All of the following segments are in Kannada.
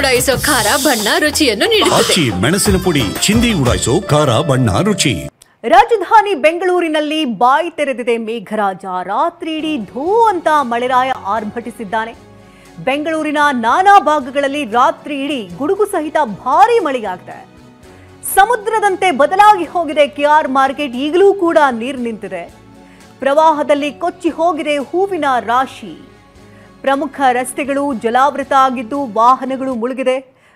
ಉಡಾಯಿಸೋ ಖಾರ ಬಣ್ಣ ರುಚಿಯನ್ನು ನೀಡುತ್ತದೆ. ಮೆಣಸಿನ ಪುಡಿ ಚಿಂದಿ ಉಡಾಯಿಸೋ ಖಾರ ಬಣ್ಣ ರುಚಿ. ರಾಜಧಾನಿ ಬೆಂಗಳೂರಿನಲ್ಲಿ ಬಾಯಿ ತೆರೆದಿದೆ ಮೇಘರಾಜ. ರಾತ್ರಿಯಿಡೀ ಧೂ ಅಂತ ಮಳೆರಾಯ ಆರ್ಭಟಿಸಿದ್ದಾನೆ. ಬೆಂಗಳೂರಿನ ನಾನಾ ಭಾಗಗಳಲ್ಲಿ ರಾತ್ರಿ ಇಡೀ ಗುಡುಗು ಸಹಿತ ಭಾರೀ ಮಳೆಯಾಗಿದೆ. ಸಮುದ್ರದಂತೆ ಬದಲಾಗಿ ಹೋಗಿದೆ ಕೆಆರ್ ಮಾರ್ಕೆಟ್. ಈಗಲೂ ಕೂಡ ನೀರು ನಿಂತಿದೆ. ಪ್ರವಾಹದಲ್ಲಿ ಕೊಚ್ಚಿ ಹೋಗಿದೆ ಹೂವಿನ ರಾಶಿ. ಪ್ರಮುಖ ರಸ್ತೆಗಳು ಜಲಾವೃತ ಆಗಿದ್ದು ವಾಹನಗಳು ಮುಳುಗಿದೆ.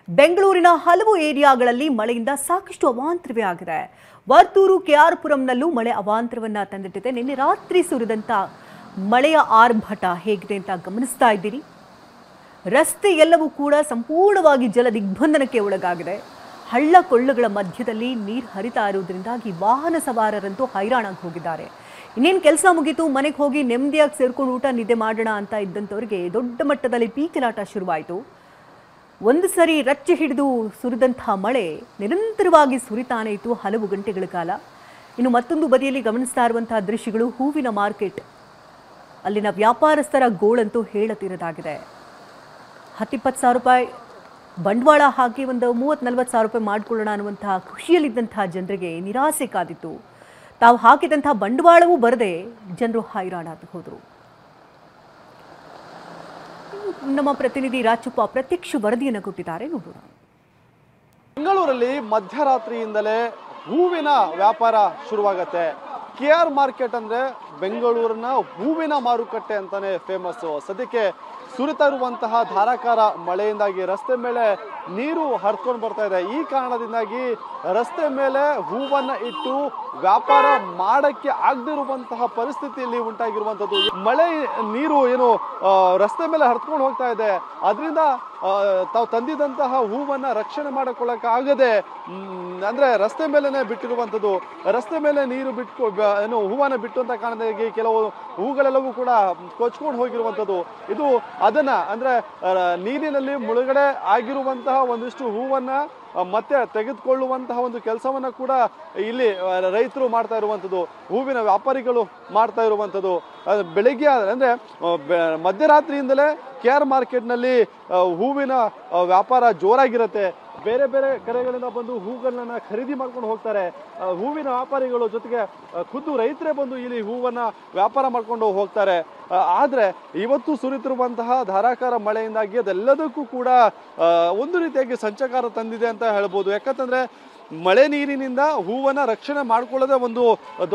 ಬೆಂಗಳೂರಿನ ಹಲವು ಏರಿಯಾಗಳಲ್ಲಿ ಮಳೆಯಿಂದ ಸಾಕಷ್ಟು ಅವಾಂತರವೇ ಆಗಿದೆ. ವರ್ತೂರು ಕೆಆರ್ ಪುರಂನಲ್ಲೂ ಮಳೆ ಅವಾಂತರವನ್ನ ತಂದಿಟ್ಟಿದೆ. ನಿನ್ನೆ ರಾತ್ರಿ ಸುರಿದಂತ ಮಳೆಯ ಆರ್ಭಟ ಹೇಗಿದೆ ಅಂತ ಗಮನಿಸ್ತಾ ಇದ್ದೀರಿ. ರಸ್ತೆ ಎಲ್ಲವೂ ಕೂಡ ಸಂಪೂರ್ಣವಾಗಿ ಜಲ ದಿಗ್ಬಂಧನಕ್ಕೆ ಒಳಗಾಗಿದೆ. ಹಳ್ಳ ಕೊಳ್ಳಗಳ ಮಧ್ಯದಲ್ಲಿ ನೀರು ಹರಿತಾ ಇರುವುದರಿಂದಾಗಿ ವಾಹನ ಸವಾರರಂತೂ ಹೈರಾಣಾಗಿ ಹೋಗಿದ್ದಾರೆ. ಇನ್ನೇನು ಕೆಲಸ ಮುಗಿತು, ಮನೆಗೆ ಹೋಗಿ ನೆಮ್ಮದಿಯಾಗಿ ಸೇರ್ಕೊಂಡು ಊಟ ನಿದ್ದೆ ಮಾಡೋಣ ಅಂತ ಇದ್ದಂಥವ್ರಿಗೆ ದೊಡ್ಡ ಮಟ್ಟದಲ್ಲಿ ಪೀಕಲಾಟ ಶುರುವಾಯಿತು. ಒಂದು ಸರಿ ರಚ್ಚೆ ಹಿಡಿದು ಸುರಿದಂತಹ ಮಳೆ ನಿರಂತರವಾಗಿ ಸುರಿತಾನೇ ಇತ್ತು ಹಲವು ಗಂಟೆಗಳ ಕಾಲ. ಇನ್ನು ಮತ್ತೊಂದು ಬದಿಯಲ್ಲಿ ಗಮನಿಸ್ತಾ ಇರುವಂತಹ ದೃಶ್ಯಗಳು ಹೂವಿನ ಮಾರ್ಕೆಟ್. ಅಲ್ಲಿನ ವ್ಯಾಪಾರಸ್ಥರ ಗೋಳಂತೂ ಹೇಳತೀರದಾಗಿದೆ. 10-20 ಸಾವಿರ ರೂಪಾಯಿ ಬಂಡವಾಳ ಹಾಕಿ ಒಂದು 30-40 ಸಾವಿರ ರೂಪಾಯಿ ಮಾಡಿಕೊಳ್ಳೋಣ ಅನ್ನುವಂತಹ ಖುಷಿಯಲ್ಲಿದ್ದಂತಹ ಜನರಿಗೆ ನಿರಾಸೆ ಕಾದಿತ್ತು. ತಾವು ಹಾಕಿದಂತಹ ಬಂಡವಾಳವೂ ಬರದೆ ಜನರು ಹೈರಾಣಾಗಿ ಹೋದರು. ನಮ್ಮ ಪ್ರತಿನಿಧಿ ರಾಚಪ್ಪ ಪ್ರತ್ಯಕ್ಷ ವರದಿಯನ್ನು ಕೊಟ್ಟಿದ್ದಾರೆ, ನೋಡೋಣ. ಬೆಂಗಳೂರಲ್ಲಿ ಮಧ್ಯರಾತ್ರಿಯಿಂದಲೇ ಹೂವಿನ ವ್ಯಾಪಾರ ಶುರುವಾಗತ್ತೆ. ಕೆಆರ್ ಮಾರ್ಕೆಟ್ ಅಂದ್ರೆ ಬೆಂಗಳೂರಿನ ಹೂವಿನ ಮಾರುಕಟ್ಟೆ ಅಂತಾನೆ ಫೇಮಸ್. ಸದ್ಯಕ್ಕೆ ಸುರಿತಾ ಇರುವಂತಹ ಧಾರಾಕಾರ ಮಳೆಯಿಂದಾಗಿ ರಸ್ತೆ ಮೇಲೆ ನೀರು ಹರಿದುಕೊಂಡು ಬರ್ತಾ ಇದೆ. ಈ ಕಾರಣದಿಂದಾಗಿ ರಸ್ತೆ ಮೇಲೆ ಹೂವನ್ನ ಇಟ್ಟು ವ್ಯಾಪಾರ ಮಾಡಕ್ಕೆ ಆಗದಿರುವಂತಹ ಪರಿಸ್ಥಿತಿಯಲ್ಲಿ ಉಂಟಾಗಿರುವಂಥದ್ದು. ಮಳೆ ನೀರು ಏನು ರಸ್ತೆ ಮೇಲೆ ಹರಿದುಕೊಂಡು ಹೋಗ್ತಾ ಇದೆ. ಅದರಿಂದ ತಾವು ತಂದಿದಂತಹ ಹೂವನ್ನ ರಕ್ಷಣೆ ಮಾಡಿಕೊಳ್ಳಕ್ಕೆ ಆಗದೆ ಅಂದ್ರೆ ರಸ್ತೆ ಮೇಲೆನೆ ಬಿಟ್ಟಿರುವಂಥದ್ದು. ರಸ್ತೆ ಮೇಲೆ ನೀರು ಬಿಟ್ಟು ಏನು ಹೂವನ್ನ ಬಿಟ್ಟಂತ ಕಾರಣದಾಗಿ ಕೆಲವು ಹೂಗಳೆಲ್ಲವೂ ಕೂಡ ಕೊಚ್ಕೊಂಡು ಹೋಗಿರುವಂಥದ್ದು. ಇದು ಅದನ್ನ ಅಂದ್ರೆ ನೀರಿನಲ್ಲಿ ಮುಳುಗಡೆ ಆಗಿರುವಂತಹ ಒಂದಿಷ್ಟು ಹೂವನ್ನ ಮತ್ತೆ ತೆಗೆದುಕೊಳ್ಳುವಂತಹ ಒಂದು ಕೆಲಸವನ್ನ ಕೂಡ ಇಲ್ಲಿ ರೈತರು ಮಾಡ್ತಾ ಇರುವಂಥದ್ದು, ಹೂವಿನ ವ್ಯಾಪಾರಿಗಳು ಮಾಡ್ತಾ ಇರುವಂಥದ್ದು. ಬೆಳಿಗ್ಗೆ ಅಂದ್ರೆ ಮಧ್ಯರಾತ್ರಿಯಿಂದಲೇ ಕೆಆರ್ ಮಾರ್ಕೆಟ್ನಲ್ಲಿ ಹೂವಿನ ವ್ಯಾಪಾರ ಜೋರಾಗಿರುತ್ತೆ. ಬೇರೆ ಬೇರೆ ಕಡೆಗಳಿಂದ ಬಂದು ಹೂಗಳನ್ನ ಖರೀದಿ ಮಾಡ್ಕೊಂಡು ಹೋಗ್ತಾರೆ ಹೂವಿನ ವ್ಯಾಪಾರಿಗಳು. ಜೊತೆಗೆ ಖುದ್ದು ರೈತರೇ ಬಂದು ಇಲ್ಲಿ ಹೂವನ್ನ ವ್ಯಾಪಾರ ಮಾಡ್ಕೊಂಡು ಹೋಗ್ತಾರೆ. ಆದ್ರೆ ಇವತ್ತು ಸುರಿತಿರುವಂತಹ ಧಾರಾಕಾರ ಮಳೆಯಿಂದಾಗಿ ಅದೆಲ್ಲದಕ್ಕೂ ಕೂಡ ಒಂದು ರೀತಿಯಾಗಿ ಸಂಚಕಾರ ತಂದಿದೆ ಅಂತ ಹೇಳ್ಬೋದು. ಯಾಕಂತಂದ್ರೆ ಮಳೆ ನೀರಿನಿಂದ ಹೂವನ್ನ ರಕ್ಷಣೆ ಮಾಡ್ಕೊಳ್ಳೋದೇ ಒಂದು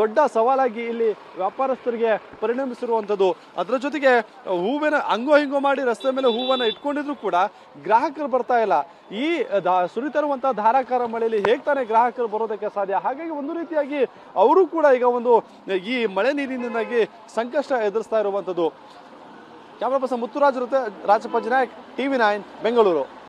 ದೊಡ್ಡ ಸವಾಲಾಗಿ ಇಲ್ಲಿ ವ್ಯಾಪಾರಸ್ಥರಿಗೆ ಪರಿಣಮಿಸಿರುವಂಥದ್ದು. ಅದರ ಜೊತೆಗೆ ಹೂವಿನ ಹಂಗೋ ಹಿಂಗೋ ಮಾಡಿ ರಸ್ತೆ ಮೇಲೆ ಹೂವನ್ನ ಇಟ್ಕೊಂಡಿದ್ರು ಕೂಡ ಗ್ರಾಹಕರು ಬರ್ತಾ ಇಲ್ಲ. ಈ ಸುರಿತಿರುವಂತಹ ಧಾರಾಕಾರ ಮಳೆಯಲ್ಲಿ ಹೇಗೆ ತಾನೇ ಗ್ರಾಹಕರು ಬರೋದಕ್ಕೆ ಸಾಧ್ಯ? ಹಾಗಾಗಿ ಒಂದು ರೀತಿಯಾಗಿ ಅವರು ಕೂಡ ಈಗ ಒಂದು ಈ ಮಳೆ ನೀರಿನಿಂದಾಗಿ ಸಂಕಷ್ಟ ಎದುರಿಸ್ತಾ ಇರುವಂಥದ್ದು. ಕ್ಯಾಮರಾ ಪರ್ಸನ್ ಮುತ್ತುರಾಜ್ ಜೊತೆ ರಾಜಪ್ಪ ನಾಯಕ್, TV9 ಬೆಂಗಳೂರು.